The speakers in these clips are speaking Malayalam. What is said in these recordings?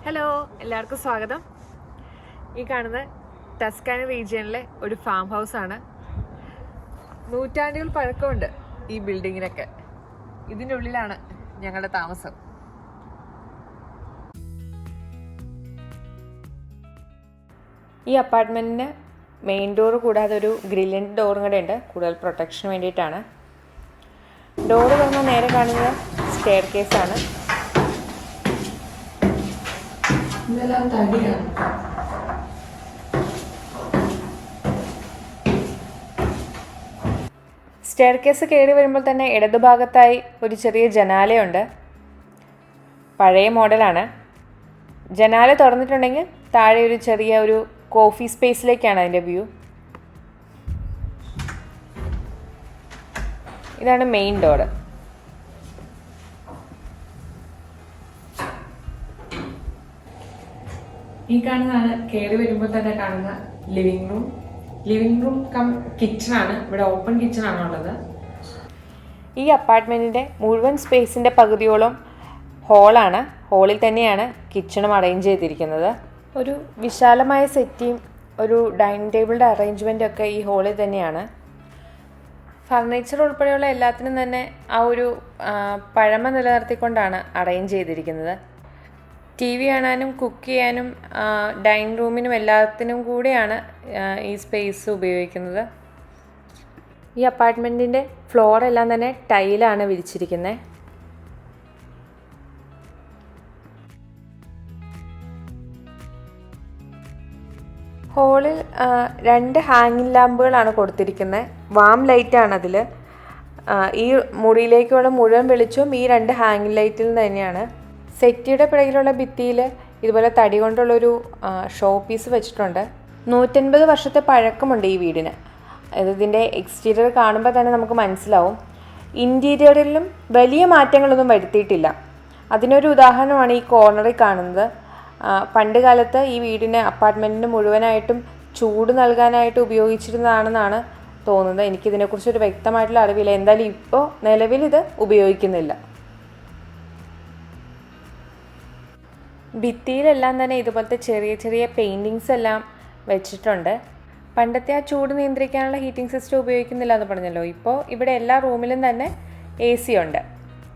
ഹലോ, എല്ലാവർക്കും സ്വാഗതം. ഈ കാണുന്ന ടസ്കാനി റീജിയനിലെ ഒരു ഫാം ഹൗസാണ്. നൂറ്റാണ്ടുകൾ പഴക്കമുണ്ട് ഈ ബിൽഡിങ്ങിനൊക്കെ. ഇതിൻ്റെ ഉള്ളിലാണ് ഞങ്ങളുടെ താമസം. ഈ അപ്പാർട്ട്മെൻറ്റിന് മെയിൻ ഡോറ് കൂടാതെ ഒരു ഗ്രില്ലിൻ്റെ ഡോറും കൂടെ ഉണ്ട്, കൂടുതൽ പ്രൊട്ടക്ഷന് വേണ്ടിയിട്ടാണ്. ഡോറ് തുറന്നാൽ നേരെ കാണുന്നത് സ്റ്റെയർ കേസാണ്. ഇതെല്ലാം തടിയാണ്. സ്റ്റെയർ കേസ് കയറി വരുമ്പോൾ തന്നെ ഇടതുഭാഗത്തായി ഒരു ചെറിയ ജനാലയുണ്ട്. പഴയ മോഡലാണ്. ജനാല തുറന്നിട്ടുണ്ടെങ്കിൽ താഴെ ഒരു ചെറിയ ഒരു കോഫി സ്പേസിലേക്കാണ് അതിൻ്റെ വ്യൂ. ഇതാണ് മെയിൻ ഡോറ്. ഈ കാണുന്നതാണ് കയറി വരുമ്പോൾ തന്നെ കാണുന്ന living room. Living room cum കിച്ചണാണ്. ഇവിടെ ഓപ്പൺ കിച്ചണാണ് ഉള്ളത്. ഈ അപ്പാർട്ട്മെൻറ്റിൻ്റെ മുഴുവൻ സ്പേസിൻ്റെ പകുതിയോളം ഹോളാണ്. ഹോളിൽ തന്നെയാണ് കിച്ചണും അറേഞ്ച് ചെയ്തിരിക്കുന്നത്. ഒരു വിശാലമായ സെറ്റിയും ഒരു ഡൈനിങ് ടേബിളിൻ്റെ അറേഞ്ച്മെൻറ്റും ഒക്കെ ഈ ഹോളിൽ തന്നെയാണ്. ഫർണിച്ചർ ഉൾപ്പെടെയുള്ള എല്ലാത്തിനും തന്നെ ആ ഒരു പഴമ നിലനിർത്തിക്കൊണ്ടാണ് അറേഞ്ച് ചെയ്തിരിക്കുന്നത്. TV കാണാനും കുക്ക് ചെയ്യാനും ഡൈനിങ് റൂമിനും എല്ലാത്തിനും കൂടെയാണ് ഈ സ്പേസ് ഉപയോഗിക്കുന്നത്. ഈ അപ്പാർട്ട്മെൻറ്റിൻ്റെ ഫ്ലോറെല്ലാം തന്നെ ടൈലാണ് വിരിച്ചിരിക്കുന്നത്. ഹോളിൽ 2 ഹാങ്ങിങ് ലാമ്പുകളാണ് കൊടുത്തിരിക്കുന്നത്. വാം ലൈറ്റാണ് അതിൽ. ഈ മുറിയിലേക്കുള്ള മുഴുവൻ വെളിച്ചവും ഈ 2 ഹാങ്ങിങ് ലൈറ്റിൽ തന്നെയാണ്. സെറ്റിയുടെ പിറകിലുള്ള ഭിത്തിയിൽ ഇതുപോലെ തടി കൊണ്ടുള്ളൊരു ഷോ പീസ് വെച്ചിട്ടുണ്ട്. 150 വർഷത്തെ പഴക്കമുണ്ട് ഈ വീടിന്. ഇതിൻ്റെ എക്സ്റ്റീരിയർ കാണുമ്പോൾ തന്നെ നമുക്ക് മനസ്സിലാവും. ഇൻറ്റീരിയറിലും വലിയ മാറ്റങ്ങളൊന്നും വരുത്തിയിട്ടില്ല. അതിനൊരു ഉദാഹരണമാണ് ഈ കോർണറിൽ കാണുന്നത്. പണ്ട് കാലത്ത് ഈ വീടിന് അപ്പാർട്ട്മെൻറ്റിന് മുഴുവനായിട്ടും ചൂട് നൽകാനായിട്ട് ഉപയോഗിച്ചിരുന്നതാണെന്നാണ് തോന്നുന്നത്. എനിക്കിതിനെക്കുറിച്ചൊരു വ്യക്തമായിട്ടുള്ള അറിവില്ല. എന്തായാലും ഇപ്പോൾ നിലവിൽ ഇത് ഉപയോഗിക്കുന്നില്ല. ഭിത്തിയിലെല്ലാം തന്നെ ഇതുപോലത്തെ ചെറിയ ചെറിയ പെയിൻറ്റിങ്സ് എല്ലാം വെച്ചിട്ടുണ്ട്. പണ്ടത്തെ ആ ചൂട് നിയന്ത്രിക്കാനുള്ള ഹീറ്റിംഗ് സിസ്റ്റം ഉപയോഗിക്കുന്നില്ല എന്ന് പറഞ്ഞല്ലോ. ഇപ്പോൾ ഇവിടെ എല്ലാ റൂമിലും തന്നെ AC ഉണ്ട്.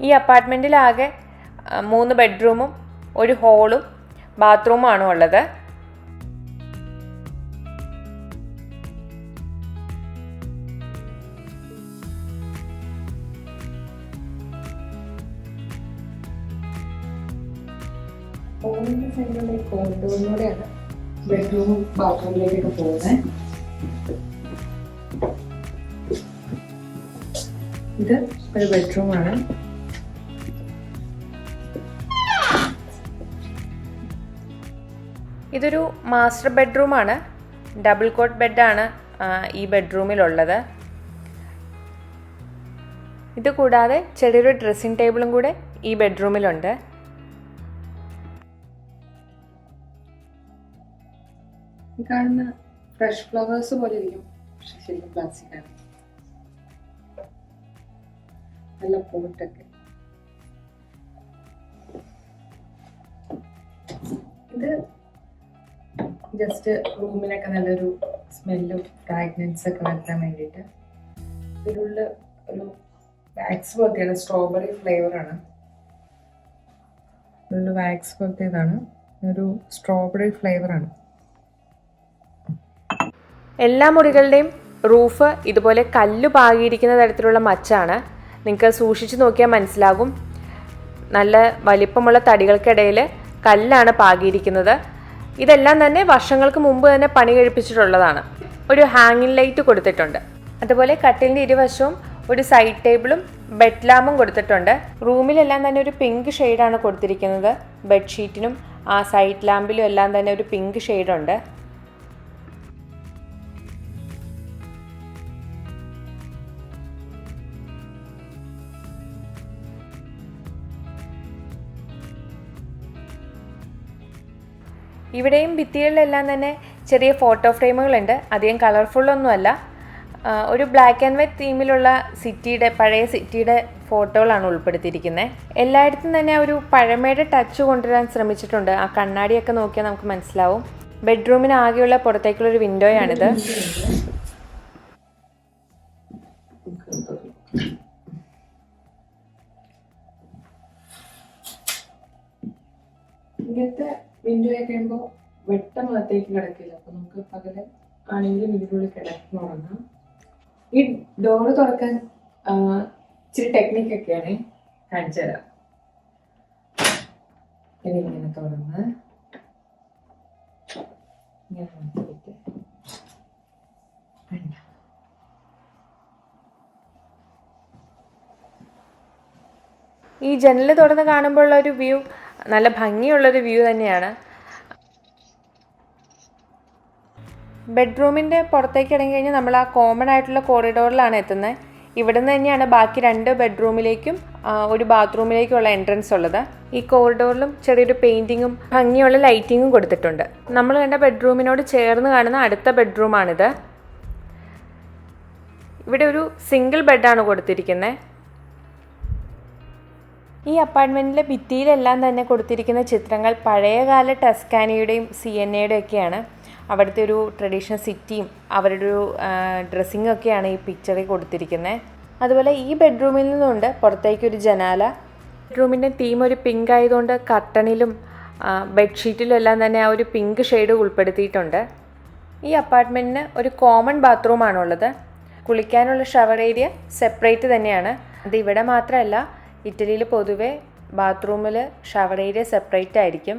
ഈ അപ്പാർട്ട്മെൻറ്റിലാകെ 3 ബെഡ്റൂമും ഒരു ഹോളും ബാത്റൂമുമാണ് ഉള്ളത്. ഹോളിൻ്റെ സൈഡിലുള്ള ഈ കോറിഡോറിലൂടെയാണ് ബെഡ്റൂമും ബാത്റൂമിലേക്കൊക്കെ പോകുന്നത്. ഇത് ഒരു ബെഡ്റൂമാണ്. ഇതൊരു മാസ്റ്റർ ബെഡ്റൂമാണ്. ഡബിൾ കോട്ട് ബെഡാണ് ഈ ബെഡ്റൂമിലുള്ളത്. ഇത് കൂടാതെ ചെറിയൊരു ഡ്രസ്സിംഗ് ടേബിളും കൂടെ ഈ ബെഡ്റൂമിലുണ്ട്. ഈ കാണുന്ന ഫ്രഷ് ഫ്ലവേഴ്സ് പോലെ ഇരിക്കും, പക്ഷെ ശരിക്കും പ്ലാസ്റ്റിക്കാണ്. നല്ല പോട്ടൊക്കെ. ഇത് ജസ്റ്റ് റൂമിനൊക്കെ നല്ലൊരു സ്മെല്ലും ഫ്രാഗ്രൻസ് ഒക്കെ വരുത്താൻ വേണ്ടിയിട്ട്. ഇതിലുള്ള ഒരു വാക്സ് പോലത്തെയാണ്, സ്ട്രോബെറി ഫ്ലേവറാണ്. ഇതിലുള്ള വാക്സ് പോലത്തേതാണ്, ഒരു സ്ട്രോബെറി ഫ്ലേവറാണ്. എല്ലാ മുറികളുടെയും റൂഫ് ഇതുപോലെ കല്ല് പാകിയിരിക്കുന്ന തരത്തിലുള്ള മച്ചാണ്. നിങ്ങൾക്ക് സൂക്ഷിച്ച് നോക്കിയാൽ മനസ്സിലാകും. നല്ല വലിപ്പമുള്ള തടികൾക്കിടയിൽ കല്ലാണ് പാകിയിരിക്കുന്നത്. ഇതെല്ലാം തന്നെ വർഷങ്ങൾക്ക് മുമ്പ് തന്നെ പണി കഴിപ്പിച്ചിട്ടുള്ളതാണ്. ഒരു ഹാങ്ങിങ് ലൈറ്റ് കൊടുത്തിട്ടുണ്ട്. അതുപോലെ കട്ടിലിൻ്റെ ഇരുവശവും ഒരു സൈഡ് ടേബിളും ബെഡ് ലാമ്പും കൊടുത്തിട്ടുണ്ട്. റൂമിലെല്ലാം തന്നെ ഒരു പിങ്ക് ഷെയ്ഡാണ് കൊടുത്തിരിക്കുന്നത്. ബെഡ്ഷീറ്റിനും ആ സൈഡ് ലാമ്പിലും എല്ലാം തന്നെ ഒരു പിങ്ക് ഷെയ്ഡുണ്ട്. ഇവിടെയും ഭിത്തികളിലെല്ലാം തന്നെ ചെറിയ ഫോട്ടോ ഫ്രെയിമുകളുണ്ട്. അധികം കളർഫുള്ളൊന്നുമല്ല. ഒരു ബ്ലാക്ക് ആൻഡ് വൈറ്റ് തീമിലുള്ള പഴയ സിറ്റിയുടെ ഫോട്ടോകളാണ് ഉൾപ്പെടുത്തിയിരിക്കുന്നത്. എല്ലായിടത്തും തന്നെ ഒരു പഴമയുടെ ടച്ച് കൊണ്ടുവരാൻ ശ്രമിച്ചിട്ടുണ്ട്. ആ കണ്ണാടിയൊക്കെ നോക്കിയാൽ നമുക്ക് മനസ്സിലാവും. ബെഡ്റൂമിന് ആകെയുള്ള പുറത്തേക്കുള്ളൊരു വിൻഡോയാണിത്. ഇങ്ങനത്തെ വിൻഡോയൊക്കെ കഴിയുമ്പോൾ വെട്ടമകത്തേക്ക് കിടക്കില്ല. അപ്പൊ നമുക്ക് പകല് ആണെങ്കിലും ഇതിനുള്ളിൽ കിടക്കണമെന്ന്. ഈ ഡോറ് തുറക്കാൻ ഇച്ചിരി ടെക്നിക്കൊക്കെയാണ് കാണിച്ചു തരാം. ഇതിങ്ങനെ തുറന്ന് ഇങ്ങനെ നോക്കിയിട്ട് ഈ ജനൽ തുറന്ന് കാണുമ്പോഴുള്ള ഒരു വ്യൂ നല്ല ഭംഗിയുള്ളൊരു വ്യൂ തന്നെയാണ്. ബെഡ്റൂമിൻ്റെ പുറത്തേക്ക് ഇറങ്ങി കഴിഞ്ഞാൽ നമ്മൾ ആ കോമൺ ആയിട്ടുള്ള കോറിഡോറിലാണ് എത്തുന്നത്. ഇവിടെ നിന്ന് തന്നെയാണ് ബാക്കി 2 ബെഡ്റൂമിലേക്കും ഒരു ബാത്റൂമിലേക്കുള്ള എൻട്രൻസ് ഉള്ളത്. ഈ കോറിഡോറിലും ചെറിയൊരു പെയിൻറ്റിങ്ങും ഭംഗിയുള്ള ലൈറ്റിങ്ങും കൊടുത്തിട്ടുണ്ട്. നമ്മൾ കണ്ട ബെഡ്റൂമിനോട് ചേർന്ന് കാണുന്ന അടുത്ത ബെഡ്റൂമാണിത്. ഇവിടെ ഒരു സിംഗിൾ ബെഡാണ് കൊടുത്തിരിക്കുന്നത്. ഈ അപ്പാർട്ട്മെൻറ്റിലെ ഭിത്തിയിലെല്ലാം തന്നെ കൊടുത്തിരിക്കുന്ന ചിത്രങ്ങൾ പഴയകാല ടസ്കാനിയുടെയും സിയന്നയുടെയും ഒക്കെയാണ്. അവിടുത്തെ ഒരു ട്രഡീഷണൽ സിറ്റിയും അവരുടെ ഒരു ഡ്രസ്സിങ്ങും ഒക്കെയാണ് ഈ പിക്ചറിൽ കൊടുത്തിരിക്കുന്നത്. അതുപോലെ ഈ ബെഡ്റൂമിൽ നിന്നുണ്ട് പുറത്തേക്കൊരു ജനാല. ബെഡ്റൂമിൻ്റെ തീം ഒരു പിങ്ക് ആയതുകൊണ്ട് കർട്ടണിലും ബെഡ്ഷീറ്റിലും എല്ലാം തന്നെ ആ ഒരു പിങ്ക് ഷെയ്ഡ് ഉൾപ്പെടുത്തിയിട്ടുണ്ട്. ഈ അപ്പാർട്ട്മെൻറ്റിന് ഒരു കോമൺ ബാത്റൂമാണുള്ളത്. കുളിക്കാനുള്ള ഷവർ ഏരിയ സെപ്പറേറ്റ് തന്നെയാണ്. അത് ഇവിടെ മാത്രമല്ല, ഇറ്റലിയിൽ പൊതുവെ ബാത്റൂമിൽ ഷവർ ഏരിയ സെപ്പറേറ്റ് ആയിരിക്കും.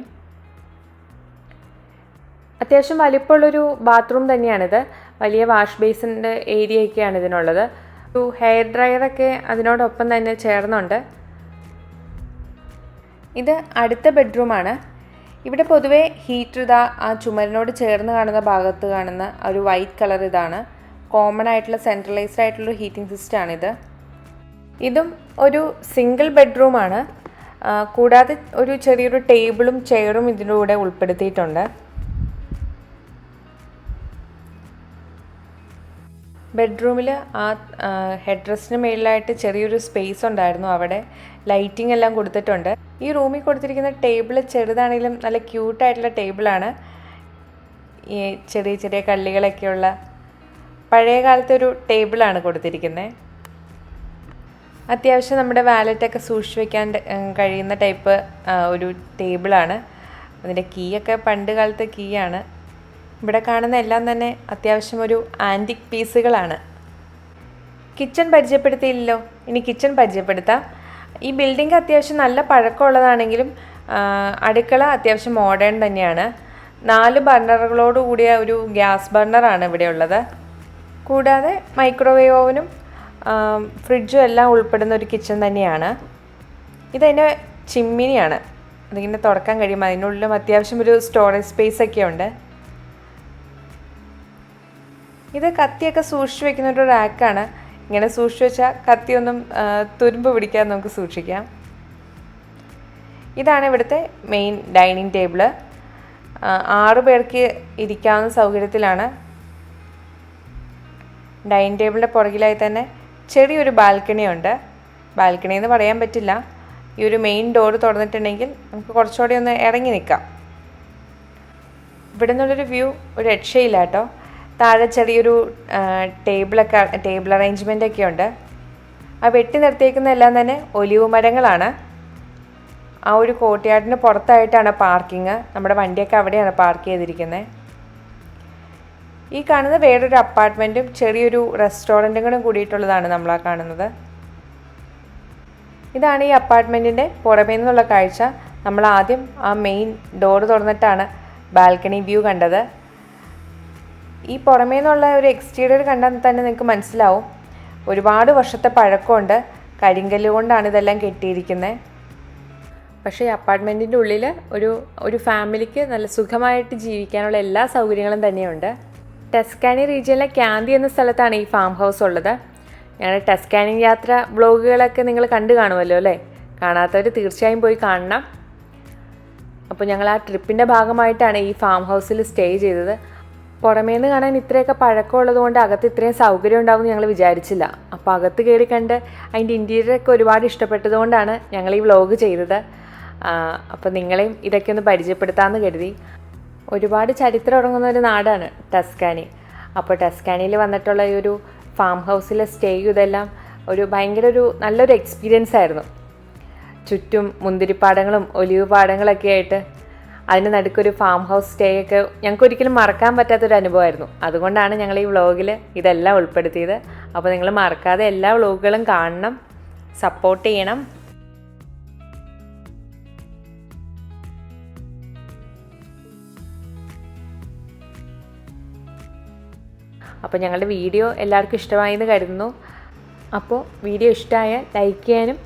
അത്യാവശ്യം വലിപ്പമുള്ളൊരു ബാത്റൂം തന്നെയാണിത്. വലിയ വാഷ് ബേസിൻ്റെ ഏരിയയൊക്കെയാണ് ഇതിനുള്ളത്. ഒരു ഹെയർ ഡ്രയറൊക്കെ അതിനോടൊപ്പം തന്നെ ചേർന്നുണ്ട്. ഇത് അടുത്ത ബെഡ്റൂമാണ്. ഇവിടെ പൊതുവെ ഹീറ്റർ ആ ചുമരിനോട് ചേർന്ന് കാണുന്ന ഭാഗത്ത് കാണുന്ന ഒരു വൈറ്റ് കളർ ഇതാണ്. കോമൺ ആയിട്ടുള്ള സെൻട്രലൈസ്ഡ് ആയിട്ടുള്ള ഹീറ്റിംഗ് സിസ്റ്റമാണിത്. ഇതും ഒരു സിംഗിൾ ബെഡ്റൂമാണ്. കൂടാതെ ഒരു ചെറിയൊരു ടേബിളും ചെയറും ഇതിൻ്റെ കൂടെ ഉൾപ്പെടുത്തിയിട്ടുണ്ട്. ബെഡ്റൂമിൽ ആ ഹെഡ് റെസ്റ്റിന് മേളിലായിട്ട് ചെറിയൊരു സ്പേസ് ഉണ്ടായിരുന്നു. അവിടെ ലൈറ്റിംഗ് എല്ലാം കൊടുത്തിട്ടുണ്ട്. ഈ റൂമിൽ കൊടുത്തിരിക്കുന്ന ടേബിൾ ചെറുതാണെങ്കിലും നല്ല ക്യൂട്ടായിട്ടുള്ള ടേബിളാണ്. ഈ ചെറിയ ചെറിയ കള്ളികളൊക്കെയുള്ള പഴയ കാലത്തെ ഒരു ടേബിളാണ് കൊടുത്തിരിക്കുന്നത്. അത്യാവശ്യം നമ്മുടെ വാലറ്റൊക്കെ സൂക്ഷിച്ച് വയ്ക്കാൻ കഴിയുന്ന ടൈപ്പ് ഒരു ടേബിളാണ്. അതിൻ്റെ കീയൊക്കെ പണ്ട് കാലത്തെ കീയാണ്. ഇവിടെ കാണുന്ന എല്ലാം തന്നെ അത്യാവശ്യം ഒരു ആൻറ്റിക് പീസുകളാണ്. കിച്ചൺ പരിചയപ്പെടുത്തിയില്ലല്ലോ, ഇനി കിച്ചൺ പരിചയപ്പെടുത്താം. ഈ ബിൽഡിംഗ് അത്യാവശ്യം നല്ല പഴക്കമുള്ളതാണെങ്കിലും അടുക്കള അത്യാവശ്യം മോഡേൺ തന്നെയാണ്. 4 ബർണറുകളോട് കൂടിയ ഒരു ഗ്യാസ് ബർണറാണ് ഇവിടെ ഉള്ളത്. കൂടാതെ മൈക്രോവേവ് ഓവനും ഫ്രിഡ്ജും എല്ലാം ഉൾപ്പെടുന്ന ഒരു കിച്ചൺ തന്നെയാണ്. ഇതതിൻ്റെ ചിമ്മിനിയാണ്. അതിങ്ങനെ തുറക്കാൻ കഴിയും. അതിനുള്ളിലും അത്യാവശ്യം ഒരു സ്റ്റോറേജ് സ്പേസ് ഒക്കെ ഉണ്ട്. ഇത് കത്തിയൊക്കെ സൂക്ഷിച്ച് വെക്കുന്ന ഒരു റാക്കാണ്. ഇങ്ങനെ സൂക്ഷിച്ച് വെച്ചാൽ കത്തിയൊന്നും തുരുമ്പ് പിടിക്കാതെ നമുക്ക് സൂക്ഷിക്കാം. ഇതാണ് ഇവിടുത്തെ മെയിൻ ഡൈനിങ് ടേബിള്. 6 പേർക്ക് ഇരിക്കാവുന്ന സൗകര്യത്തിലാണ്. ഡൈനിങ് ടേബിളിൻ്റെ പുറകിലായി തന്നെ ചെറിയൊരു ബാൽക്കണി ഉണ്ട്. ബാൽക്കണി എന്ന് പറയാൻ പറ്റില്ല. ഈ ഒരു മെയിൻ ഡോറ് തുറന്നിട്ടുണ്ടെങ്കിൽ നമുക്ക് കുറച്ചുകൂടി ഒന്ന് ഇറങ്ങി നിൽക്കാം. ഇവിടെ നിന്നുള്ളൊരു വ്യൂ ഒരു രക്ഷയില്ല കേട്ടോ. താഴെ ചെറിയൊരു ടേബിൾ അറേഞ്ച്മെൻ്റ് ഒക്കെ ഉണ്ട്. ആ വെട്ടി നിർത്തിയേക്കുന്ന എല്ലാം തന്നെ ഒലിവ് മരങ്ങളാണ്. ആ ഒരു കോർട്ട്യാർഡിന് പുറത്തായിട്ടാണ് പാർക്കിങ്. നമ്മുടെ വണ്ടിയൊക്കെ അവിടെയാണ് പാർക്ക് ചെയ്തിരിക്കുന്നത്. ഈ കാണുന്നത് വേറൊരു അപ്പാർട്ട്മെൻറ്റും ചെറിയൊരു റെസ്റ്റോറൻറ്റും കൂടെ കൂടിയിട്ടുള്ളതാണ് നമ്മളാ കാണുന്നത്. ഇതാണ് ഈ അപ്പാർട്ട്മെൻറ്റിൻ്റെ പുറമേ നിന്നുള്ള കാഴ്ച. നമ്മൾ ആദ്യം ആ മെയിൻ ഡോറ് തുറന്നിട്ടാണ് ബാൽക്കണി വ്യൂ കണ്ടത്. ഈ പുറമേ നിന്നുള്ള ഒരു എക്സ്റ്റീരിയർ കണ്ടാൽ തന്നെ നിങ്ങൾക്ക് മനസ്സിലാവും ഒരുപാട് വർഷത്തെ പഴക്കമുണ്ട്. കരിങ്കല്ല് കൊണ്ടാണ് ഇതെല്ലാം കെട്ടിയിരിക്കുന്നത്. പക്ഷേ ഈ അപ്പാർട്ട്മെൻറ്റിൻ്റെ ഉള്ളിൽ ഒരു ഫാമിലിക്ക് നല്ല സുഖമായിട്ട് ജീവിക്കാനുള്ള എല്ലാ സൗകര്യങ്ങളും തന്നെയുണ്ട്. ടസ്കാനി റീജിയനിലെ ക്യാന്തി എന്ന സ്ഥലത്താണ് ഈ ഫാം ഹൗസ് ഉള്ളത്. ഞങ്ങളുടെ ടസ്കാനി യാത്ര വ്ളോഗുകളൊക്കെ നിങ്ങൾ കണ്ടു കാണുമല്ലോ അല്ലേ? കാണാത്തവർ തീർച്ചയായും പോയി കാണണം. അപ്പോൾ ഞങ്ങൾ ആ ട്രിപ്പിൻ്റെ ഭാഗമായിട്ടാണ് ഈ ഫാം ഹൗസിൽ സ്റ്റേ ചെയ്തത്. പുറമേന്ന് കാണാൻ ഇത്രയൊക്കെ പഴക്കമുള്ളത് കൊണ്ട് അകത്ത് ഇത്രയും സൗകര്യം ഉണ്ടാവുമെന്ന് ഞങ്ങൾ വിചാരിച്ചില്ല. അപ്പോൾ അകത്ത് കയറി കണ്ട് അതിൻ്റെ ഇൻറ്റീരിയറൊക്കെ ഒരുപാട് ഇഷ്ടപ്പെട്ടതുകൊണ്ടാണ് ഞങ്ങൾ ഈ വ്ലോഗ് ചെയ്തത്. അപ്പോൾ നിങ്ങളെയും ഇതൊക്കെ ഒന്ന് പരിചയപ്പെടുത്താമെന്ന് കരുതി. ഒരുപാട് ചരിത്രം ഉറങ്ങുന്ന ഒരു നാടാണ് ടസ്കാനി. അപ്പോൾ ടസ്കാനിയിൽ വന്നിട്ടുള്ള ഈ ഒരു ഫാം ഹൗസിലെ സ്റ്റേ ഇതെല്ലാം ഭയങ്കര നല്ലൊരു എക്സ്പീരിയൻസ് ആയിരുന്നു. ചുറ്റും മുന്തിരിപ്പാടങ്ങളും ഒലിവ് പാടങ്ങളൊക്കെ ആയിട്ട് അതിന് നടുക്കൊരു ഫാം ഹൗസ് സ്റ്റേ ഒക്കെ ഞങ്ങൾക്ക് ഒരിക്കലും മറക്കാൻ പറ്റാത്തൊരു അനുഭവമായിരുന്നു. അതുകൊണ്ടാണ് ഞങ്ങൾ ഈ വ്ളോഗിൽ ഇതെല്ലാം ഉൾപ്പെടുത്തിയത്. അപ്പോൾ നിങ്ങൾ മറക്കാതെ എല്ലാ വ്ളോഗുകളും കാണണം, സപ്പോർട്ട് ചെയ്യണം. അപ്പോൾ ഞങ്ങളുടെ വീഡിയോ എല്ലാവർക്കും ഇഷ്ടമായി എന്ന് കരുതുന്നു. അപ്പോൾ വീഡിയോ ഇഷ്ടമായാൽ ലൈക്ക് ചെയ്യാനും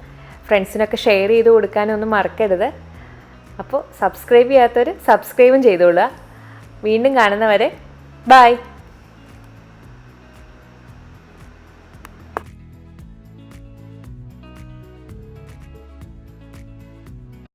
ഫ്രണ്ട്സിനൊക്കെ ഷെയർ ചെയ്ത് കൊടുക്കാനും ഒന്നും മറക്കരുത്. അപ്പോൾ സബ്സ്ക്രൈബ് ചെയ്യാത്തവർ സബ്സ്ക്രൈബും ചെയ്തോളുക. വീണ്ടും കാണുന്നവരെ ബൈ.